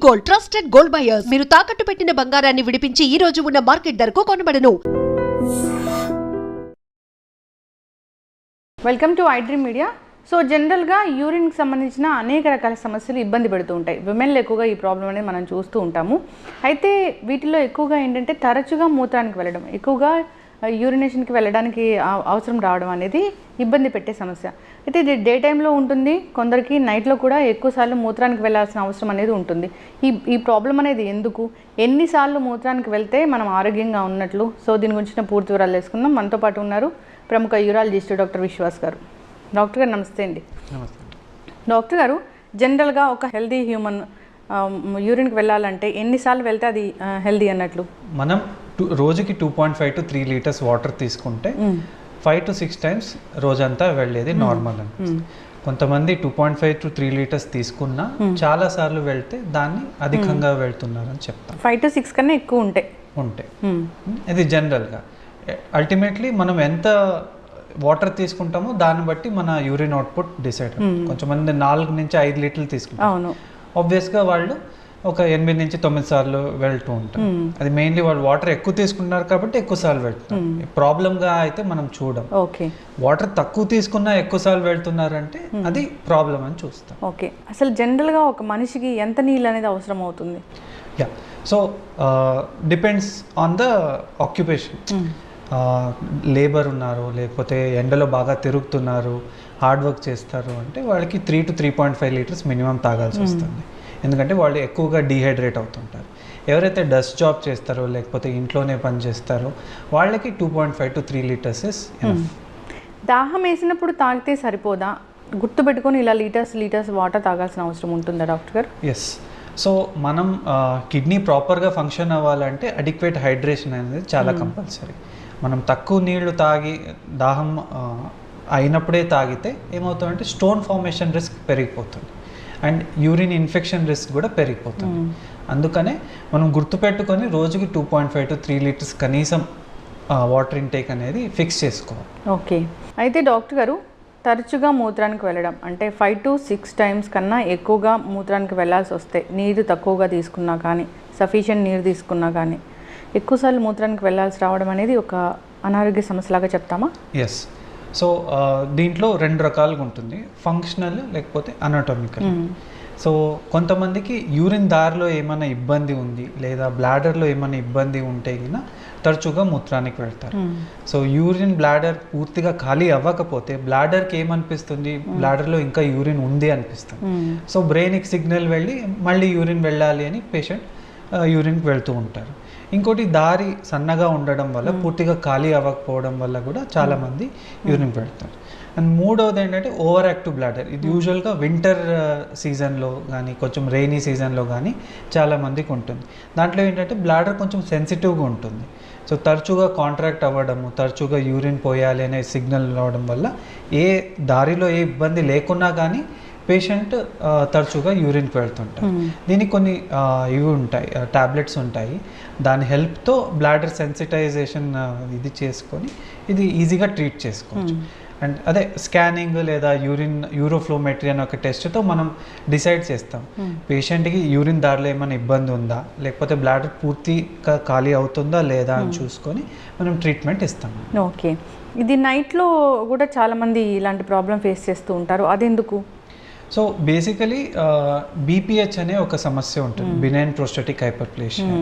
Gold, trusted gold buyers. మీరు తాకట్టు పెట్టిన బంగారాన్ని విడిపించి ఈ రోజు ఉన్న మార్కెట్ ధరకు కొనబడను. Welcome to iDream media. So జనరల్గా యూరిన్కి సంబంధించిన అనేక రకాల సమస్యలు ఇబ్బంది పెడుతూ ఉంటాయి. విమెన్లో ఎక్కువగా ఈ ప్రాబ్లం అనేది మనం చూస్తూ ఉంటాము. అయితే వీటిలో ఎక్కువగా ఏంటంటే తరచుగా మూత్రానికి వెళ్ళడం, ఎక్కువగా యూరినేషన్కి వెళ్ళడానికి అవసరం రావడం అనేది ఇబ్బంది పెట్టే సమస్య. అయితే ఇది డే టైంలో ఉంటుంది, కొందరికి నైట్లో కూడా ఎక్కువసార్లు మూత్రానికి వెళ్ళాల్సిన అవసరం అనేది ఉంటుంది. ఈ ప్రాబ్లం అనేది ఎందుకు, ఎన్నిసార్లు మూత్రానికి వెళ్తే మనం ఆరోగ్యంగా ఉన్నట్లు, సో దీని గురించిన పూర్తి వివరాలు తెలుసుకుందాం. మనతో పాటు ఉన్నారు ప్రముఖ యూరాలజిస్ట్ డాక్టర్ విశ్వాస్ గారు. డాక్టర్ గారు నమస్తే అండి. నమస్తే. డాక్టర్ గారు, జనరల్గా ఒక హెల్దీ హ్యూమన్ యూరిన్కి వెళ్ళాలంటే ఎన్నిసార్లు వెళ్తే అది హెల్దీ అన్నట్లు? మనం రోజుకి 2.5 to 3 లీటర్స్ వాటర్ తీసుకుంటే 5 to 6 టైమ్స్ రోజంతా వెళ్ళేది నార్మల్ అని. కొంతమంది 2.5 to 3 లీటర్స్ తీసుకున్నా చాలా సార్లు వెళ్తే దాన్ని అధికంగా వెళ్తున్నారని చెప్తాం. 5 to 6 కన్నా ఎక్కువ ఉంటే ఇది జనరల్గా. అల్టిమేట్లీ మనం ఎంత వాటర్ తీసుకుంటామో దాన్ని బట్టి మన యూరిన్ అవుట్పుట్ డిసైడ్. కొంతమంది 4 నుంచి 5 లీటర్లు తీసుకుంటారు. ఆబ్వియస్గా వాళ్ళు ఒక 8 నుంచి 9 సార్లు వెళ్తూ ఉంటారు. అది మెయిన్లీ వాళ్ళు వాటర్ ఎక్కువ తీసుకుంటున్నారు కాబట్టి ఎక్కువ సార్లు వెళ్తున్నారు. ప్రాబ్లంగా అయితే మనం చూడం. వాటర్ తక్కువ తీసుకున్నా ఎక్కువ సార్లు వెళ్తున్నారంటే అది ప్రాబ్లం అని చూస్తాం. ఓకే, అసలు జనరల్గా ఒక మనిషికి ఎంత నీళ్ళు అనేది అవసరం అవుతుంది? Yeah, so depends on the occupation. Labour ఉన్నారు, లేకపోతే ఎండలో బాగా తిరుగుతున్నారు, హార్డ్ వర్క్ చేస్తారు అంటే వాళ్ళకి 3 to 3.5 లీటర్స్ మినిమం తాగాల్సి వస్తుంది. ఎందుకంటే వాళ్ళు ఎక్కువగా డీహైడ్రేట్ అవుతుంటారు. ఎవరైతే డస్ట్ జాబ్ చేస్తారో లేకపోతే ఇంట్లోనే పని చేస్తారో వాళ్ళకి 2.5 to 3 లీటర్స్ ఇస్ ఎనఫ్. దాహం వేసినప్పుడు తాగితే సరిపోదా? గుర్తుపెట్టుకొని ఇలా లీటర్స్ వాటర్ తాగాల్సిన అవసరం ఉంటుందా డాక్టర్ గారు? ఎస్. సో మనం కిడ్నీ ప్రాపర్గా ఫంక్షన్ అవ్వాలంటే అడిక్వేట్ హైడ్రేషన్ అనేది చాలా కంపల్సరీ. మనం తక్కువ నీళ్లు తాగి దాహం అయినప్పుడే తాగితే ఏమవుతుందంటే స్టోన్ ఫార్మేషన్ రిస్క్ పెరిగిపోతుంది అండ్ యూరిన్ ఇన్ఫెక్షన్ రిస్క్ కూడా పెరిగిపోతుంది. అందుకనే మనం గుర్తుపెట్టుకొని రోజుకి 2.5 to 3 లీటర్స్ కనీసం వాటర్ ఇంటేక్ అనేది ఫిక్స్ చేసుకోవాలి. ఓకే, అయితే డాక్టర్ గారు తరచుగా మూత్రానికి వెళ్ళడం అంటే 5 to 6 టైమ్స్ కన్నా ఎక్కువగా మూత్రానికి వెళ్ళాల్సి వస్తే, నీరు తక్కువగా తీసుకున్నా కానీ, సఫిషియెంట్ నీరు తీసుకున్నా కానీ ఎక్కువసార్లు మూత్రానికి వెళ్ళాల్సి రావడం అనేది ఒక అనారోగ్య సమస్యలాగా చెప్తామా? ఎస్. సో దీంట్లో 2 రకాలుగా ఉంటుంది, ఫంక్షనల్ లేకపోతే అనాటమికల్. సో కొంతమందికి యూరిన్ దారిలో ఏమైనా ఇబ్బంది ఉంది లేదా బ్లాడర్లో ఏమైనా ఇబ్బంది ఉంటే గిన తరచుగా మూత్రానికి వెళ్తారు. సో యూరిన్ బ్లాడర్ పూర్తిగా ఖాళీ అవ్వకపోతే బ్లాడర్కి ఏమనిపిస్తుంది, బ్లాడర్లో ఇంకా యూరిన్ ఉంది అనిపిస్తుంది. సో బ్రెయిన్కి సిగ్నల్ వెళ్ళి మళ్ళీ యూరిన్ వెళ్ళాలి అని పేషెంట్ యూరిన్కి వెళ్తూ ఉంటారు. ఇంకోటి దారి సన్నగా ఉండడం వల్ల, పూర్తిగా ఖాళీ అవ్వకపోవడం వల్ల కూడా చాలామంది యూరిన్ పెడతారు. అండ్ మూడవది ఏంటంటే ఓవర్ యాక్టివ్ బ్లాడర్. ఇది యూజువల్గా వింటర్ సీజన్లో కానీ కొంచెం రెయినీ సీజన్లో కానీ చాలామందికి ఉంటుంది. దాంట్లో ఏంటంటే బ్లాడర్ కొంచెం సెన్సిటివ్గా ఉంటుంది. సో తరచుగా కాంట్రాక్ట్ అవ్వడము, తరచుగా యూరిన్ పోయాలి అనే సిగ్నల్ రావడం వల్ల ఏ దారిలో ఏ ఇబ్బంది లేకున్నా కానీ పేషెంట్ తరచుగా యూరిన్కి వెళ్తుంటారు. దీనికి కొన్ని ఇవి ఉంటాయి, టాబ్లెట్స్ ఉంటాయి. దాని హెల్ప్తో బ్లాడర్ సెన్సిటైజేషన్ ఇది చేసుకొని ఇది ఈజీగా ట్రీట్ చేసుకోవచ్చు. అండ్ అదే స్కానింగ్ లేదా యూరోఫ్లోమెట్రీ అనే ఒక టెస్ట్తో మనం డిసైడ్ చేస్తాం పేషెంట్కి యూరిన్ దారిలో ఏమైనా ఇబ్బంది ఉందా లేకపోతే బ్లాడర్ పూర్తిగా ఖాళీ అవుతుందా లేదా అని చూసుకొని మనం ట్రీట్మెంట్ ఇస్తాం. ఓకే, ఇది నైట్లో కూడా చాలామంది ఇలాంటి ప్రాబ్లం ఫేస్ చేస్తూ ఉంటారు, అదెందుకు? సో బేసికలీ బీపీహెచ్ అనే ఒక సమస్య ఉంటుంది, బినైన్ ప్రోస్టాటిక్ హైపర్ప్లేషియా.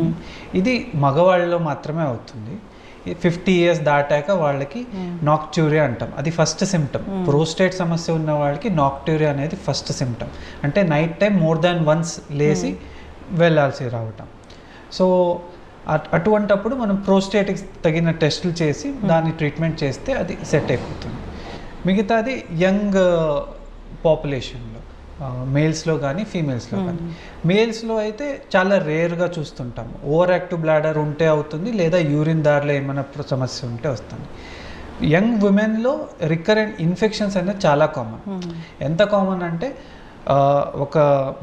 ఇది మగవాళ్ళలో మాత్రమే అవుతుంది. 50 years దాటాక వాళ్ళకి నాక్ట్యూరియా అంటాం, అది ఫస్ట్ సిమ్టమ్. ప్రోస్టేట్ సమస్య ఉన్న వాళ్ళకి నాక్ట్యూరియా అనేది ఫస్ట్ సిమ్టమ్. అంటే night time more than once లేచి వెళ్ళాల్సి రావటం. సో అటువంటప్పుడు మనం ప్రోస్టేట్కి తగిన టెస్టులు చేసి దాన్ని ట్రీట్మెంట్ చేస్తే అది సెట్ అయిపోతుంది. మిగతాది యంగ్ పాపులేషన్లో, మేల్స్లో కానీ ఫీమేల్స్లో కానీ. మేల్స్లో అయితే చాలా రేర్గా చూస్తుంటాము. ఓవర్ యాక్టివ్ బ్లాడర్ ఉంటే అవుతుంది, లేదా యూరిన్ దారిలో ఏమైనా సమస్య ఉంటే వస్తుంది. యంగ్ ఉమెన్లో రికరెంట్ ఇన్ఫెక్షన్స్ అనేది చాలా కామన్. ఎంత కామన్ అంటే ఒక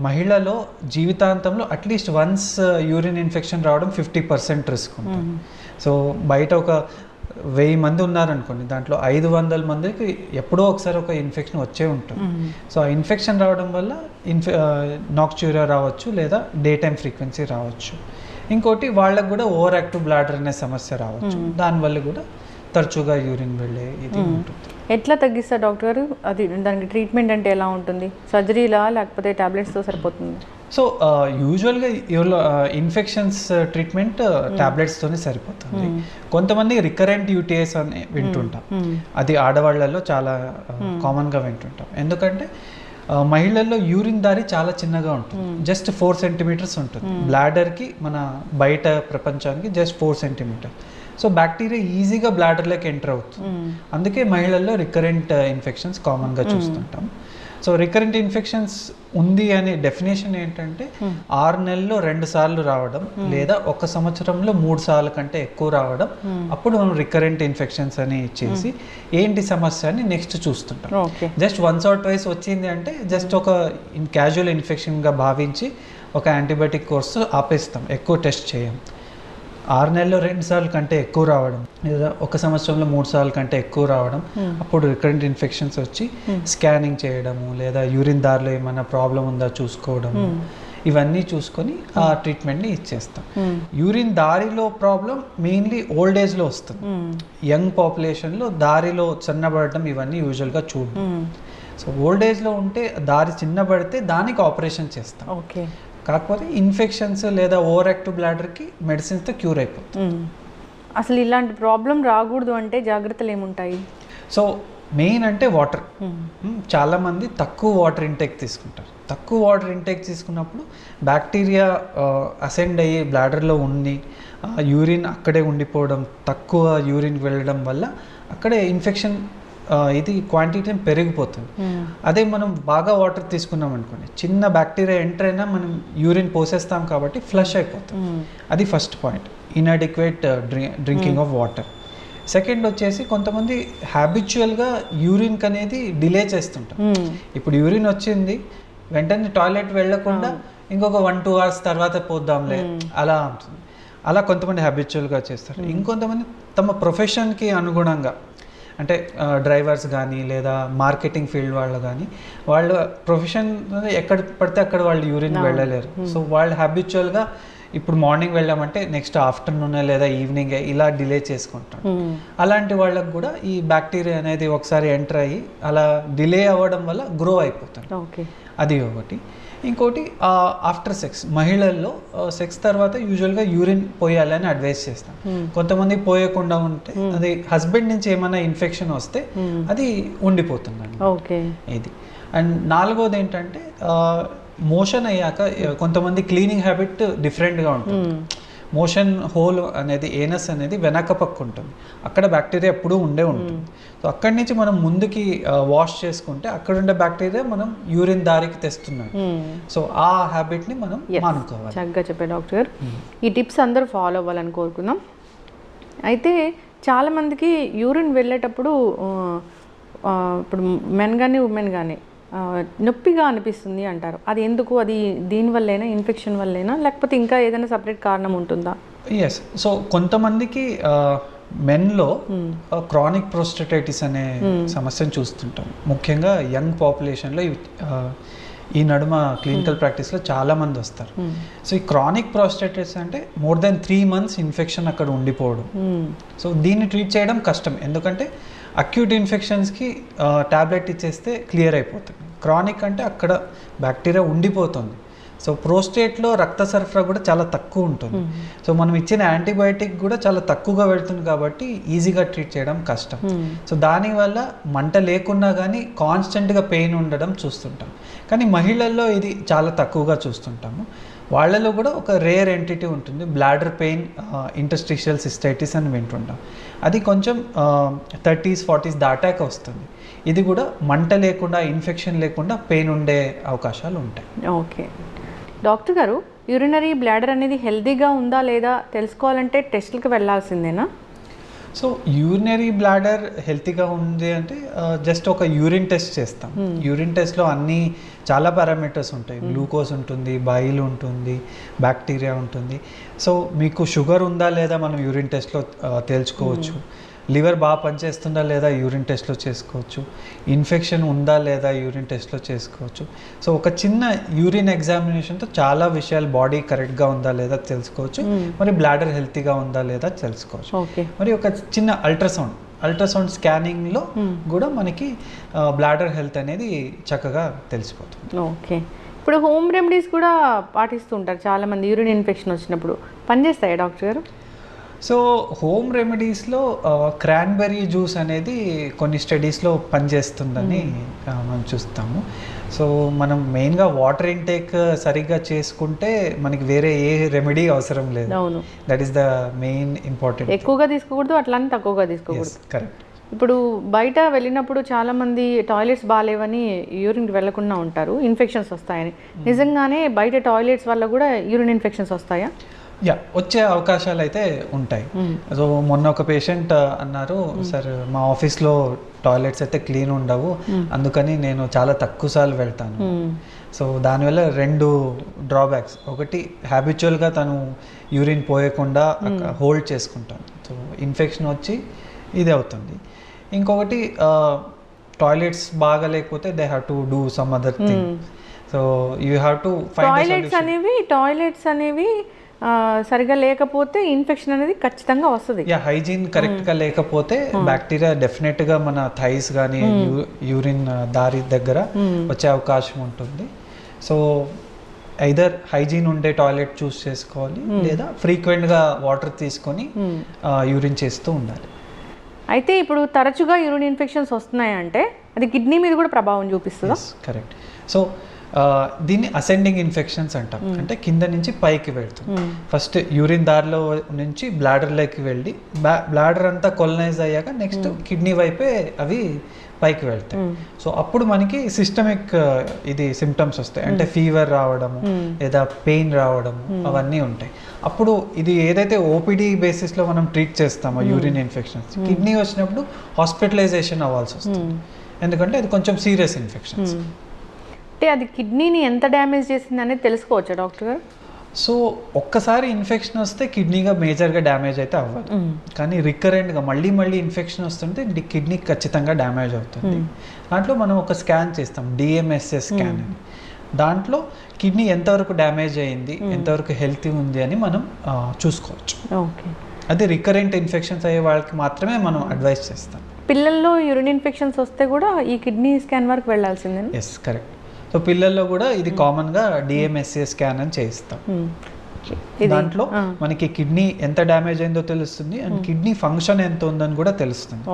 మహిళలో జీవితాంతంలో అట్లీస్ట్ వన్స్ యూరిన్ ఇన్ఫెక్షన్ రావడం 50% రిస్క్ ఉంటుంది. సో బయట ఒక 1000 మంది ఉన్నారనుకోండి, దాంట్లో 500 మందికి ఎప్పుడో ఒకసారి ఒక ఇన్ఫెక్షన్ వచ్చే ఉంటుంది. సో ఆ ఇన్ఫెక్షన్ రావడం వల్ల నాక్చురియా రావచ్చు లేదా డే టైమ్ ఫ్రీక్వెన్సీ రావచ్చు. ఇంకోటి వాళ్ళకు కూడా ఓవర్ యాక్టివ్ బ్లాడర్ అనే సమస్య రావచ్చు, దానివల్ల కూడా తరచుగా యూరిన్ వెళ్ళే ఇది ఉంటుంది. ఎట్లా తగ్గిస్తారు డాక్టర్ గారు? అది దానికి ట్రీట్మెంట్ అంటే ఎలా ఉంటుంది? సర్జరీలా లేకపోతే టాబ్లెట్స్తో సరిపోతుంది? సో యూజువల్గా ఇన్ఫెక్షన్స్ ట్రీట్మెంట్ టాబ్లెట్స్తోనే సరిపోతుంది. కొంతమంది రికరెంట్ యూటీఐస్ అని వింటుంటాం, అది ఆడవాళ్లలో చాలా కామన్గా వింటుంటాం. ఎందుకంటే మహిళల్లో యూరిన్ దారి చాలా చిన్నగా ఉంటుంది, జస్ట్ 4 సెంటీమీటర్స్ ఉంటుంది. బ్లాడర్కి మన బయట ప్రపంచానికి జస్ట్ 4 సెంటీమీటర్. సో బ్యాక్టీరియా ఈజీగా బ్లాడర్లోకి ఎంటర్ అవుతుంది. అందుకే మహిళల్లో రికరెంట్ ఇన్ఫెక్షన్స్ కామన్గా చూస్తుంటాం. సో రికరెంట్ ఇన్ఫెక్షన్స్ ఉంది అనే డెఫినేషన్ ఏంటంటే 6 నెలల్లో 2 సార్లు రావడం లేదా 1 సంవత్సరంలో 3 సార్లు కంటే ఎక్కువ రావడం, అప్పుడు మనం రికరెంట్ ఇన్ఫెక్షన్స్ అని ఇచ్చేసి ఏంటి సమస్య అని నెక్స్ట్ చూస్తుంటాం. జస్ట్ వన్స్ ఆర్ ట్వైస్ వచ్చింది అంటే జస్ట్ ఒక క్యాజువల్ ఇన్ఫెక్షన్గా భావించి ఒక యాంటీబయాటిక్ కోర్సు ఆపేస్తాం, ఎక్కువ టెస్ట్ చేయం. 6 నెలల్లో 2 సార్లు కంటే ఎక్కువ రావడం లేదా 1 సంవత్సరంలో 3 సార్లు కంటే ఎక్కువ రావడం, అప్పుడు రికరెంట్ ఇన్ఫెక్షన్స్ వచ్చి స్కానింగ్ చేయడము లేదా యూరిన్ దారిలో ఏమైనా ప్రాబ్లం ఉందా చూసుకోవడము, ఇవన్నీ చూసుకొని ఆ ట్రీట్మెంట్ని ఇచ్చేస్తాం. యూరిన్ దారిలో ప్రాబ్లం మెయిన్లీ ఓల్డ్ ఏజ్లో వస్తుంది. యంగ్ పాపులేషన్లో దారిలో చిన్నబడటం ఇవన్నీ యూజువల్గా చూడడం. సో ఓల్డ్ ఏజ్లో ఉంటే దారి చిన్నబడితే దానికి ఆపరేషన్ చేస్తాం. ఓకే. కాకపోతే ఇన్ఫెక్షన్స్ లేదా ఓవర్ యాక్టివ్ బ్లాడర్కి మెడిసిన్స్తో క్యూర్ అయిపోతుంది. అసలు ఇలాంటి ప్రాబ్లం రాకూడదు అంటే జాగ్రత్తలు ఏముంటాయి? సో మెయిన్ అంటే వాటర్. చాలామంది తక్కువ వాటర్ ఇంటేక్ తీసుకుంటారు. తక్కువ వాటర్ ఇంటేక్ తీసుకున్నప్పుడు బ్యాక్టీరియా అసెండ్ అయ్యి బ్లాడర్లో ఉండి యూరిన్ అక్కడే ఉండిపోవడం, తక్కువ యూరిన్ వెళ్ళడం వల్ల అక్కడే ఇన్ఫెక్షన్ ఇది క్వాంటిటీ పెరిగిపోతుంది. అదే మనం బాగా వాటర్ తీసుకున్నాం అనుకోండి, చిన్న బ్యాక్టీరియా ఎంటర్ అయినా మనం యూరిన్ పోసేస్తాం కాబట్టి ఫ్లష్ అయిపోతుంది. అది first point, inadequate drinking of water. Second వచ్చేసి కొంతమంది హ్యాబిచువల్గా యూరిన్కి అనేది డిలే చేస్తుంటాం. ఇప్పుడు యూరిన్ వచ్చింది వెంటనే టాయిలెట్ వెళ్ళకుండా ఇంకొక 1-2 hours తర్వాత పోద్దాంలే అలా ఉంటుంది. అలా కొంతమంది హ్యాబిచువల్గా చేస్తారు. ఇంకొంతమంది తమ ప్రొఫెషన్కి అనుగుణంగా, అంటే డ్రైవర్స్ కానీ లేదా మార్కెటింగ్ ఫీల్డ్ వాళ్ళు కానీ, వాళ్ళు ప్రొఫెషన్ ఎక్కడ పడితే అక్కడ వాళ్ళు యూరిన్ వెళ్ళలేరు. సో వాళ్ళు హ్యాబిచువల్గా ఇప్పుడు మార్నింగ్ వెళ్ళామంటే నెక్స్ట్ ఆఫ్టర్నూన్ లేదా ఈవినింగ్ ఇలా డిలే చేసుకుంటాం. అలాంటి వాళ్ళకు కూడా ఈ బ్యాక్టీరియా అనేది ఒకసారి ఎంటర్ అయ్యి అలా డిలే అవ్వడం వల్ల గ్రో అయిపోతుంది. అది ఒకటి. ఇంకోటి ఆఫ్టర్ సెక్స్, మహిళల్లో సెక్స్ తర్వాత యూజువల్గా యూరిన్ పోయాలని అడ్వైస్ చేస్తాం. కొంతమంది పోయకుండా ఉంటే అది హస్బెండ్ నుంచి ఏమైనా ఇన్ఫెక్షన్ వస్తే అది ఉండిపోతుందండి. ఇది. అండ్ 4వది ఏంటంటే మోషన్ అయ్యాక కొంతమంది క్లీనింగ్ హ్యాబిట్ డిఫరెంట్గా ఉంటుంది. మోషన్ హోల్ అనేది ఏనస్ అనేది వెనక పక్క ఉంటుంది, అక్కడ బ్యాక్టీరియా ఎప్పుడూ ఉంటుంది. సో అక్కడి నుంచి మనం ముందుకి వాష్ చేసుకుంటే అక్కడ ఉండే బ్యాక్టీరియా మనం యూరిన్ దారికి తెస్తున్నాడు. సో ఆ హ్యాబిట్ని మనం మానుకోవాలి. చక్కగా చెప్పారు డాక్టర్ గారు. ఈ టిప్స్ అందరూ ఫాలో అవ్వాలని కోరుకుందాం. అయితే చాలామందికి యూరిన్ వెళ్ళేటప్పుడు ఇప్పుడు మెన్ కానీ ఉమెన్ కానీ నొప్పిగా అనిపిస్తుంది అంటారు. అది ఎందుకు? అది దీనివల్లేనా, ఇన్ఫెక్షన్ వల్లేనా, లేకపోతే ఇంకా ఏదైనా సపరేట్ కారణం ఉంటుందా? ఎస్. సో కొంతమందికి మెన్లో క్రానిక్ ప్రోస్టటైటిస్ అనే సమస్యను చూస్తుంటాం. ముఖ్యంగా యంగ్ పాపులేషన్లో ఈ నడుమ క్లినికల్ ప్రాక్టీస్లో చాలామంది వస్తారు. సో ఈ క్రానిక్ ప్రోస్టటైటిస్ అంటే మోర్ దెన్ 3 months ఇన్ఫెక్షన్ అక్కడ ఉండిపోవడం. సో దీన్ని ట్రీట్ చేయడం కష్టం, ఎందుకంటే అక్యూట్ ఇన్ఫెక్షన్స్కి ట్యాబ్లెట్ ఇచ్చేస్తే క్లియర్ అయిపోతుంది. క్రానిక్ అంటే అక్కడ బ్యాక్టీరియా ఉండిపోతుంది. సో ప్రోస్టేట్లో రక్త సరఫరా కూడా చాలా తక్కువ ఉంటుంది. సో మనం ఇచ్చిన యాంటీబయాటిక్ కూడా చాలా తక్కువగా వెళ్తుంది కాబట్టి ఈజీగా ట్రీట్ చేయడం కష్టం. సో దానివల్ల మంట లేకున్నా కానీ కాన్స్టెంట్గా పెయిన్ ఉండడం చూస్తుంటాం. కానీ మహిళల్లో ఇది చాలా తక్కువగా చూస్తుంటాము. వాళ్ళలో కూడా ఒక రేర్ ఎంటిటీ ఉంటుంది, బ్లాడర్ పెయిన్ ఇంటర్స్టిషియల్ సిస్టైటిస్ అని వింటుంటాం. అది కొంచెం 30s 40s దాటాక వస్తుంది. ఇది కూడా మంట లేకుండా, ఇన్ఫెక్షన్ లేకుండా పెయిన్ ఉండే అవకాశాలు ఉంటాయి. ఓకే డాక్టర్ గారు, యూరినరీ బ్లాడర్ అనేది హెల్తీగా ఉందా లేదా తెలుసుకోవాలంటే టెస్ట్లకు వెళ్ళాల్సిందేనా? సో యూరినరీ బ్లాడర్ హెల్తీగా ఉంది అంటే జస్ట్ ఒక యూరిన్ టెస్ట్ చేస్తాం. యూరిన్ టెస్ట్లో అన్నీ చాలా పారామీటర్స్ ఉంటాయి. గ్లూకోజ్ ఉంటుంది, బైల్ ఉంటుంది, బ్యాక్టీరియా ఉంటుంది. సో మీకు షుగర్ ఉందా లేదా మనం యూరిన్ టెస్ట్లో తేల్చుకోవచ్చు. లివర్ బాగా పనిచేస్తుందా లేదా యూరిన్ టెస్ట్లో చేసుకోవచ్చు, ఇన్ఫెక్షన్ ఉందా లేదా యూరిన్ టెస్ట్లో చేసుకోవచ్చు. సో ఒక చిన్న యూరిన్ ఎగ్జామినేషన్తో చాలా విషయాలు, బాడీ కరెక్ట్గా ఉందా లేదా తెలుసుకోవచ్చు, మరి బ్లాడర్ హెల్తీగా ఉందా లేదా తెలుసుకోవచ్చు. మరి ఒక చిన్న అల్ట్రాసౌండ్ స్కానింగ్లో కూడా మనకి బ్లాడర్ హెల్త్ అనేది చక్కగా తెలిసిపోతుంది. ఓకే, ఇప్పుడు హోమ్ రెమెడీస్ కూడా పాటిస్తూ ఉంటారు చాలామంది యూరిన్ ఇన్ఫెక్షన్ వచ్చినప్పుడు, పనిచేస్తాయా డాక్టర్ గారు? సో హోమ్ రెమెడీస్లో క్రాన్బెర్రీ జ్యూస్ అనేది కొన్ని స్టడీస్లో పనిచేస్తుందని మనం చూస్తాము. సో మనం మెయిన్గా వాటర్ ఇంటేక్ సరిగ్గా చేసుకుంటే మనకి వేరే ఏ రెమెడీ అవసరం లేదు. అవును, that is the main important. ఎక్కువగా తీసుకోకూడదు, అట్లానే తక్కువగా తీసుకోకూడదు. కరెక్ట్. ఇప్పుడు బయట వెళ్ళినప్పుడు చాలామంది టాయిలెట్స్ బాగాలేవని యూరిన్కి వెళ్లకుండా ఉంటారు, ఇన్ఫెక్షన్స్ వస్తాయని. నిజంగానే బయట టాయిలెట్స్ వల్ల కూడా యూరిన్ ఇన్ఫెక్షన్స్ వస్తాయా? వచ్చే అవకాశాలు అయితే ఉంటాయి. సో మొన్న ఒక పేషెంట్ అన్నారు, సార్ మా ఆఫీస్లో టాయిలెట్స్ అయితే క్లీన్ ఉండవు, అందుకని నేను చాలా తక్కువ సార్లు వెళ్తాను. సో దానివల్ల 2 డ్రాబ్యాక్స్. ఒకటి, హ్యాబిచువల్గా తను యూరిన్ పోయకుండా హోల్డ్ చేసుకుంటాను, సో ఇన్ఫెక్షన్ వచ్చి ఇది అవుతుంది. ఇంకొకటి, టాయిలెట్స్ బాగా లేకపోతే they have to do some other thing. So you have to find toilets అనేవి సరిగా లేకపోతే ఇన్ఫెక్షన్ అనేది ఖచ్చితంగా వస్తుంది. హైజీన్ కరెక్ట్గా లేకపోతే బ్యాక్టీరియా డెఫినెట్గా మన థైస్ కానీ యూరిన్ దారి దగ్గర వచ్చే అవకాశం ఉంటుంది. సో ఐదర్ హైజీన్ ఉండే టాయిలెట్ చూస్ చేసుకోవాలి, లేదా ఫ్రీక్వెంట్గా వాటర్ తీసుకొని యూరిన్ చేస్తూ ఉండాలి. అయితే ఇప్పుడు తరచుగా యూరిన్ ఇన్ఫెక్షన్స్ వస్తున్నాయంటే అది కిడ్నీ మీద కూడా ప్రభావం చూపిస్తుందా? కరెక్ట్. సో దీన్ని అసెండింగ్ ఇన్ఫెక్షన్స్ అంటాం, అంటే కింద నుంచి పైకి వెళ్తుంది. ఫస్ట్ యూరిన్ దారిలో నుంచి బ్లాడర్లోకి వెళ్ళి బ్లాడర్ అంతా కొలనైజ్ అయ్యాక నెక్స్ట్ కిడ్నీ వైపే అవి పైకి వెళ్తాయి. సో అప్పుడు మనకి సిస్టమిక్ ఇది సిమ్టమ్స్ వస్తాయి, అంటే ఫీవర్ రావడము లేదా పెయిన్ రావడము అవన్నీ ఉంటాయి. అప్పుడు ఇది ఏదైతే ఓపీడీ బేసిస్లో మనం ట్రీట్ చేస్తామో యూరిన్ ఇన్ఫెక్షన్స్, కిడ్నీ వచ్చినప్పుడు హాస్పిటలైజేషన్ అవ్వాల్సి వస్తుంది, ఎందుకంటే అది కొంచెం సీరియస్ ఇన్ఫెక్షన్స్. అంటే అది కిడ్నీని ఎంత డ్యామేజ్ చేసింది అనేది తెలుసుకోవచ్చా డాక్టర్ గారు? సో ఒక్కసారి ఇన్ఫెక్షన్ వస్తే కిడ్నీగా మేజర్గా డ్యామేజ్ అయితే అవ్వదు, కానీ రికరెంట్గా మళ్ళీ ఇన్ఫెక్షన్ వస్తుంటే కిడ్నీ ఖచ్చితంగా డ్యామేజ్ అవుతుంది. దాంట్లో మనం ఒక స్కాన్ చేస్తాం, డిఎంఎస్ఎస్ స్కాన్ అని. దాంట్లో కిడ్నీ ఎంతవరకు డ్యామేజ్ అయ్యింది, ఎంతవరకు హెల్తీ ఉంది అని మనం చూసుకోవచ్చు. ఓకే, అది రికరెంట్ ఇన్ఫెక్షన్స్ అయ్యే వాళ్ళకి మాత్రమే మనం అడ్వైస్ చేస్తాం. పిల్లల్లో యూరిన్ ఇన్ఫెక్షన్స్ వస్తే కూడా ఈ కిడ్నీ స్కాన్ వరకు వెళ్ళాల్సిందే? Yes, correct. సో పిల్లల్లో కూడా ఇది కామన్గా డిఎంఎస్ఏ స్కాన్ అని చేయిస్తాం. దాంట్లో మనకి కిడ్నీ ఎంత డ్యామేజ్ అయిందో తెలుస్తుంది, అండ్ కిడ్నీ ఫంక్షన్ ఎంత ఉందని కూడా తెలుస్తుంది.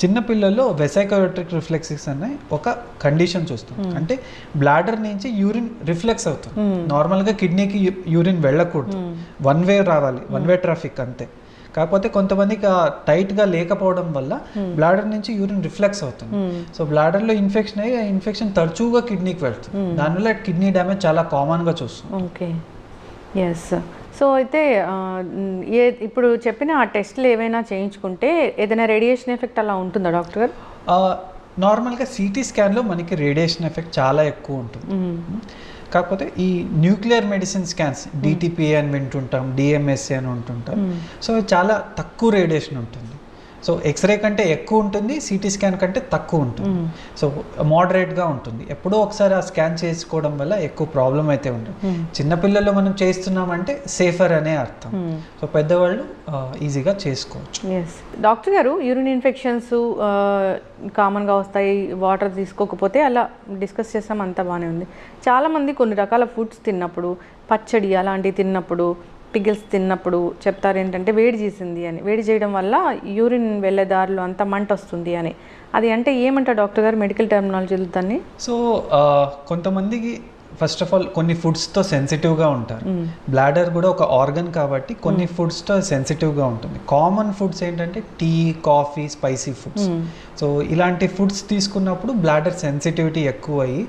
చిన్న పిల్లల్లో వెసైకోట్రిక్ రిఫ్లెక్సిస్ అనే ఒక కండిషన్ చూస్తుంది, అంటే బ్లాడర్ నుంచి యూరిన్ రిఫ్లెక్స్ అవుతుంది. నార్మల్గా కిడ్నీకి యూరిన్ వెళ్ళకూడదు, వన్ వే రావాలి, వన్ వే ట్రాఫిక్ అంతే. కాకపోతే కొంతమందికి టైట్గా లేకపోవడం వల్ల బ్లాడర్ నుంచి యూరిన్ రిఫ్లెక్స్ అవుతుంది. సో బ్లాడర్లో ఇన్ఫెక్షన్ అయ్యి ఇన్ఫెక్షన్ తరచుగా కిడ్నీకి వెళ్తుంది, దానివల్ల కిడ్నీ డ్యామేజ్ చాలా కామన్గా చూస్తుంది. Okay, yes. సో అయితే ఇప్పుడు చెప్పిన ఆ టెస్ట్లు ఏవైనా చేయించుకుంటే ఏదైనా రేడియేషన్ ఎఫెక్ట్ అలా ఉంటుందా డాక్టర్ గారు? నార్మల్గా సిటీ స్కాన్లో మనకి రేడియేషన్ ఎఫెక్ట్ చాలా ఎక్కువ ఉంటుంది. కాకపోతే ఈ న్యూక్లియర్ మెడిసిన్ స్కాన్స్, డిటిపిఏ అని వింటుంటాం, డిఎంఎస్ఏ అని ఉంటుంటాం. సో చాలా తక్కువ రేడియేషన్ ఉంటుంది. సో ఎక్స్రే కంటే ఎక్కువ ఉంటుంది, సిటీ స్కాన్ కంటే తక్కువ ఉంటుంది. సో మోడరేట్గా ఉంటుంది. ఎప్పుడో ఒకసారి ఆ స్కాన్ చేసుకోవడం వల్ల ఎక్కువ ప్రాబ్లం అయితే ఉండదు. చిన్నపిల్లల్లో మనం చేస్తున్నామంటే సేఫర్ అనే అర్థం. సో పెద్దవాళ్ళు ఈజీగా చేసుకోవచ్చు. ఎస్ డాక్టర్ గారు, యూరిన్ ఇన్ఫెక్షన్స్ కామన్గా వస్తాయి వాటర్ తీసుకోకపోతే, అలా డిస్కస్ చేస్తాం, అంతా బాగానే ఉంది. చాలామంది కొన్ని రకాల ఫుడ్స్ తిన్నప్పుడు, పచ్చడి అలాంటివి తిన్నప్పుడు, పిగిల్స్ తిన్నప్పుడు చెప్తారు ఏంటంటే వేడి చేసింది అని, వేడి చేయడం వల్ల యూరిన్ వెళ్ళే దారిలో అంతా మంట వస్తుంది అని. అది అంటే ఏమంటారు డాక్టర్ గారు మెడికల్ టర్మినాలజీలో దాన్ని? సో కొంతమందికి ఫస్ట్ ఆఫ్ ఆల్ కొన్ని ఫుడ్స్తో సెన్సిటివ్గా ఉంటారు. బ్లాడర్ కూడా ఒక ఆర్గన్ కాబట్టి కొన్ని ఫుడ్స్తో సెన్సిటివ్గా ఉంటుంది. కామన్ ఫుడ్స్ ఏంటంటే tea, coffee, spicy foods. So ఇలాంటి ఫుడ్స్ తీసుకున్నప్పుడు బ్లాడర్ సెన్సిటివిటీ ఎక్కువ అయ్యి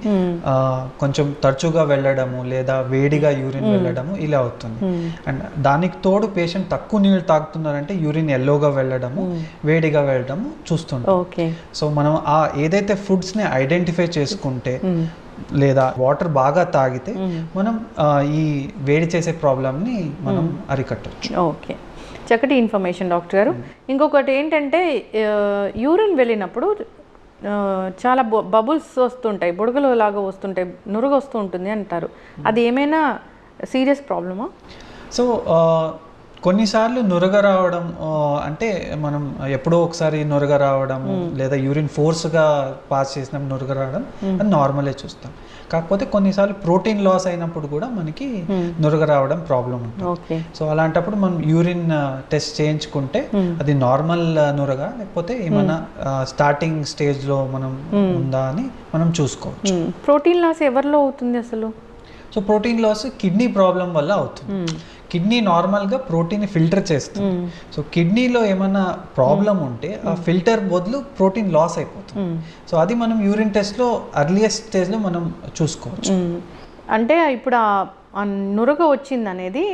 కొంచెం తరచుగా వెళ్ళడము లేదా వేడిగా యూరిన్ వెళ్ళడము ఇలా అవుతుంది. అండ్ దానికి తోడు పేషెంట్ తక్కువ నీళ్ళు తాగుతున్నారంటే యూరిన్ ఎల్లోగా వెళ్ళడము, వేడిగా వెళ్ళడము చూస్తుంటాం. సో మనం ఏదైతే ఫుడ్స్ని ఐడెంటిఫై చేసుకుంటే లేదా వాటర్ బాగా తాగితే మనం ఈ వేడి చేసే ప్రాబ్లమ్ని మనం అరికట్టవచ్చు. ఓకే, చక్కటి ఇన్ఫర్మేషన్ డాక్టర్ గారు. ఇంకొకటి ఏంటంటే యూరిన్ వెళ్ళినప్పుడు చాలా బబుల్స్ వస్తుంటాయి, బుడగలు లాగా వస్తుంటాయి, నురుగు వస్తూ ఉంటుంది అంటారు. అది ఏమైనా సీరియస్ ప్రాబ్లమా? సో కొన్నిసార్లు నురగ రావడం అంటే మనం ఎప్పుడో ఒకసారి నురగ రావడం లేదా యూరిన్ ఫోర్స్గా పాస్ చేసినప్పుడు నురగ రావడం అది నార్మలే చూస్తాం. కాకపోతే కొన్నిసార్లు ప్రోటీన్ లాస్ అయినప్పుడు కూడా మనకి నురగ రావడం ప్రాబ్లం ఉంటుంది. సో అలాంటప్పుడు మనం యూరిన్ టెస్ట్ చేయించుకుంటే అది నార్మల్ నురగ లేకపోతే ఏమైనా స్టార్టింగ్ స్టేజ్లో మనం ఉందా అని మనం చూసుకోవచ్చు. ప్రోటీన్ లాస్ ఎవరిలో అవుతుంది అసలు? So protein loss kidney problem వల్ల అవుతుంది. కిడ్నీ నార్మల్గా ప్రోటీన్ ఫిల్టర్ చేస్తుంది. సో కిడ్నీలో ఏమైనా ప్రాబ్లం ఉంటే ఆ ఫిల్టర్ బదులు ప్రోటీన్ లాస్ అయిపోతుంది. సో అది మనం యూరిన్ టెస్ట్లో అర్లియస్ట్ స్టేజ్లో మనం చూసుకోవచ్చు. అంటే ఇప్పుడు ఆ నురగ వచ్చింది అనేది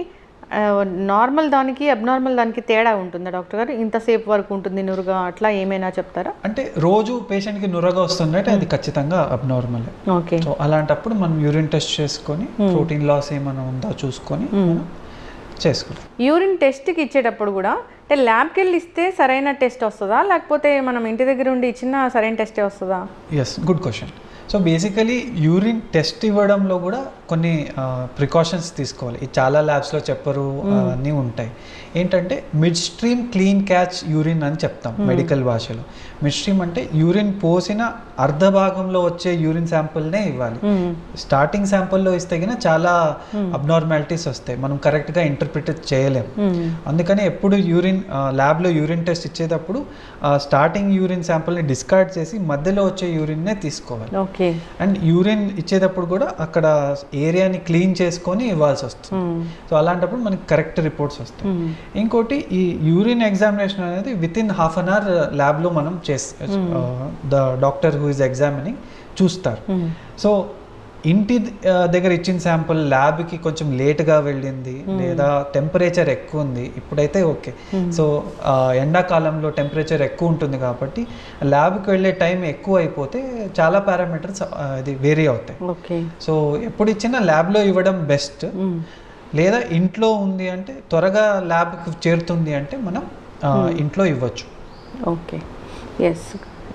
నార్మల్ దానికి అబ్నార్మల్ దానికి తేడా ఉంటుందా డాక్టర్ గారు? ఇంతసేపు వరకు ఉంటుంది నురగ, అట్లా ఏమైనా చెప్తారా? అంటే రోజు పేషెంట్కి నురగ వస్తుందంటే అది ఖచ్చితంగా అబ్నార్మల్. ఓకే. సో అలాంటప్పుడు మనం యూరిన్ టెస్ట్ చేసుకొని ప్రోటీన్ లాస్ ఏమైనా ఉందా చూసుకొని చేసుకుంటాం. యూరిన్ టెస్ట్కి ఇచ్చేటప్పుడు కూడా అంటే ల్యాబ్కి వెళ్ళి ఇస్తే సరైన టెస్ట్ వస్తుందా, లేకపోతే మనం ఇంటి దగ్గర ఉండి ఇచ్చిన సరైన టెస్టే వస్తుందా? Yes, good question. So basically urine test ఇవ్వడంలో కూడా కొన్ని ప్రికాషన్స్ తీసుకోవాలి. ఇది చాలా ల్యాబ్స్లో చెప్పరు, అన్నీ ఉంటాయి. ఏంటంటే mid stream clean catch urine అని చెప్తాం మెడికల్ భాషలో. మిడ్ స్ట్రీమ్ అంటే యూరిన్ పోసిన అర్ధ భాగంలో వచ్చే యూరిన్ శాంపుల్నే ఇవ్వాలి. స్టార్టింగ్ శాంపుల్లో ఇస్తే కన్నా చాలా అబ్నార్మాలిటీస్ వస్తాయి, మనం కరెక్ట్గా ఇంటర్ప్రిట్ చేయలేము. అందుకని ఎప్పుడు యూరిన్ ల్యాబ్లో యూరిన్ టెస్ట్ ఇచ్చేటప్పుడు స్టార్టింగ్ యూరిన్ శాంపుల్ని డిస్కార్డ్ చేసి మధ్యలో వచ్చే యూరిన్నే తీసుకోవాలి. అండ్ యూరిన్ ఇచ్చేటప్పుడు కూడా అక్కడ ఏరియాని క్లీన్ చేసుకొని ఇవ్వాల్సి వస్తుంది. సో అలాంటప్పుడు మనకి కరెక్ట్ రిపోర్ట్స్ వస్తాయి. ఇంకోటి ఈ యూరిన్ ఎగ్జామినేషన్ అనేది within half an hour ల్యాబ్లో మనం the doctor who is examining చూస్తారు. సో ఇంటి దగ్గర ఇచ్చిన శాంపుల్ ల్యాబ్కి కొంచెం లేట్గా వెళ్ళింది లేదా టెంపరేచర్ ఎక్కువ ఉంది, ఇప్పుడైతే ఓకే. సో ఎండాకాలంలో టెంపరేచర్ ఎక్కువ ఉంటుంది కాబట్టి ల్యాబ్కి వెళ్ళే టైం ఎక్కువ అయిపోతే చాలా పారామీటర్స్ ఇది వేరీ అవుతాయి. సో ఎప్పుడు ఇచ్చినా ల్యాబ్లో ఇవ్వడం బెస్ట్. లేదా ఇంట్లో ఉంది అంటే త్వరగా ల్యాబ్కి చేరుతుంది అంటే మనం ఇంట్లో ఇవ్వచ్చు. ఓకే, ఎస్,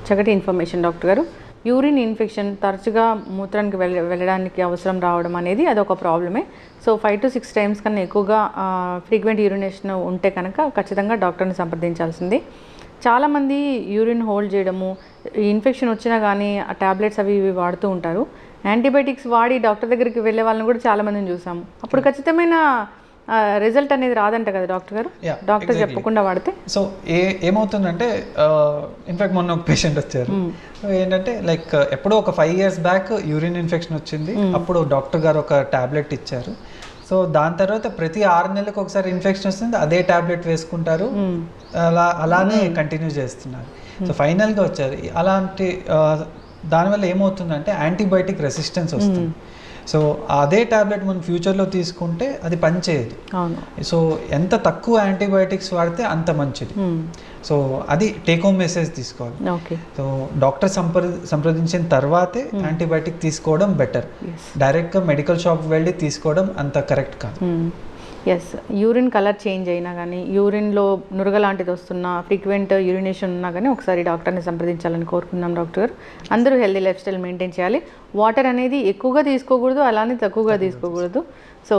చక్కటి ఇన్ఫర్మేషన్ డాక్టర్ గారు. యూరిన్ ఇన్ఫెక్షన్ తరచుగా మూత్రానికి వెళ్ళడానికి అవసరం రావడం అనేది అదొక ప్రాబ్లమే. సో 5 to 6 times కన్నా ఎక్కువగా ఫ్రీక్వెంట్ యూరినేషన్ ఉంటే కనుక ఖచ్చితంగా డాక్టర్ని సంప్రదించాల్సిందే. చాలామంది యూరిన్ హోల్డ్ చేయడము, ఇన్ఫెక్షన్ వచ్చినా కానీ ఆ ట్యాబ్లెట్స్ అవి ఇవి వాడుతూ ఉంటారు. యాంటీబయాటిక్స్ వాడి డాక్టర్ దగ్గరికి వెళ్ళే వాళ్ళని కూడా చాలామందిని చూసాము. అప్పుడు ఖచ్చితమైన రిజల్ట్ అనేది రాదంట కదా డాక్టర్ గారు, డాక్టర్ చెప్పకుండా వాడితే? సో ఏమవుతుందంటే ఇన్ఫాక్ట్ మొన్న ఒక పేషెంట్ వచ్చారు. ఏంటంటే లైక్ ఎప్పుడో ఒక 5 years బ్యాక్ యూరిన్ ఇన్ఫెక్షన్ వచ్చింది. అప్పుడు డాక్టర్ గారు ఒక టాబ్లెట్ ఇచ్చారు. సో దాని తర్వాత ప్రతి 6 నెలలకు ఒకసారి ఇన్ఫెక్షన్ వస్తుంది, అదే టాబ్లెట్ వేసుకుంటారు, అలానే కంటిన్యూ చేస్తున్నారు. సో ఫైనల్గా వచ్చారు. అలాంటి దానివల్ల ఏమవుతుందంటే యాంటీబయాటిక్ రెసిస్టెన్స్ వస్తుంది. సో అదే టాబ్లెట్ మనం ఫ్యూచర్లో తీసుకుంటే అది పనిచేయదు. సో ఎంత తక్కువ యాంటీబయాటిక్స్ వాడితే అంత మంచిది. సో అది టేక్ హోమ్ మెసేజ్ తీసుకోవాలి. సో డాక్టర్ సంప్రదించిన తర్వాతే యాంటీబయాటిక్ తీసుకోవడం బెటర్. డైరెక్ట్గా మెడికల్ షాప్ వెళ్ళి తీసుకోవడం అంత కరెక్ట్ కాదు. ఎస్, యూరిన్ కలర్ చేంజ్ అయినా కానీ, యూరిన్లో నురగ లాంటిది వస్తున్నా, ఫ్రీక్వెంట్ యూరినేషన్ ఉన్నా కానీ ఒకసారి డాక్టర్ని సంప్రదించాలని కోరుకుందాం డాక్టర్ గారు. అందరూ హెల్దీ లైఫ్ స్టైల్ మెయింటైన్ చేయాలి. వాటర్ అనేది ఎక్కువగా తీసుకోకూడదు, అలానే తక్కువగా తీసుకోకూడదు. సో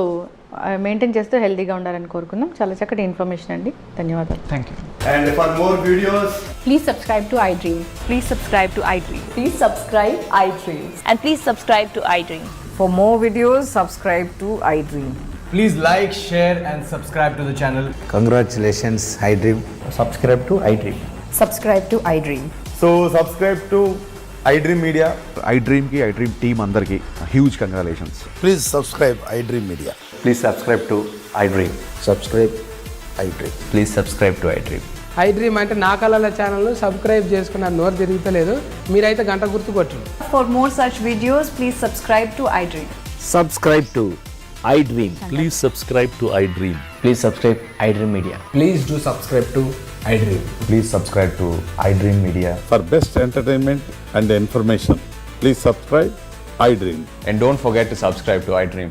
మెయింటైన్ చేస్తూ హెల్దీగా ఉండాలని కోరుకుందాం. చాలా చక్కటి ఇన్ఫర్మేషన్ అండి, ధన్యవాదాలు. Thank you. And for more videos, Please subscribe to iDream. Please subscribe to iDream. Please subscribe iDream. And please subscribe to iDream. For more videos, subscribe to iDream. please like, share and subscribe to the channel. Congratulations, iDream. Subscribe to iDream. Subscribe to iDream. So subscribe to iDream Media. iDream ki iDream team andarki huge congratulations. Please subscribe iDream Media. Please subscribe to iDream. Subscribe iDream. Please subscribe to iDream. iDream అంటే నా కళల channel subscribe చేసుకున్నారు, నోరు తిరుగుతలేదు, మీరైతే గంట గుర్తు కొట్టండి. For more such videos, please subscribe to iDream. Subscribe to iDream. Please subscribe to iDream. Please subscribe iDream Media. Please do subscribe to iDream. Please subscribe to iDream Media. For best entertainment and information, please subscribe iDream. And don't forget to subscribe to iDream.